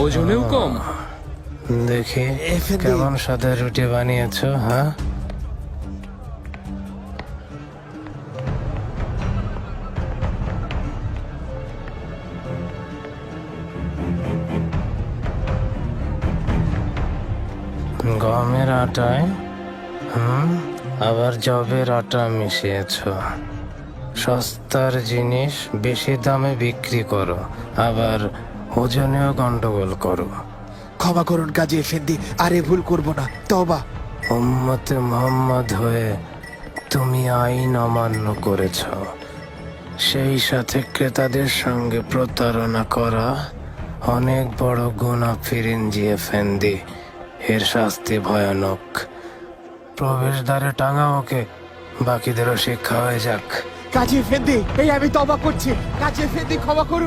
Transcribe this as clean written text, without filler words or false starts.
ওজনেও কম। দেখি এফেন্দি। কেমন সাদা রুটি বানিয়েছো, হ্যাঁ? গমের আটায় আবার জবের আটা মিশিয়েছো। সস্তার জিনিস বেশি দামে বিক্রি করো, আবার ওজনেও গন্ডগোল করো। ক্ষমা করুন কাজী এফেন্দি, আর এ ভুল করব না, তওবা। উম্মতে মুহাম্মদ হয়ে তুমি আইন অমান্য করেছ, সেই সাথে ক্রেতাদের সঙ্গে প্রতারণা করা অনেক বড় গুনাহ ফিরিঞ্জি এফেন্দি। এর শাস্তি ভয়ানক। প্রবেশদ্বারে টাঙাও ওকে, বাকিদেরও শিক্ষা হয়ে যাক। কাজী এফেন্দি, এই আমি তওবা করছি। কাজী এফেন্দি, ক্ষমা করুন।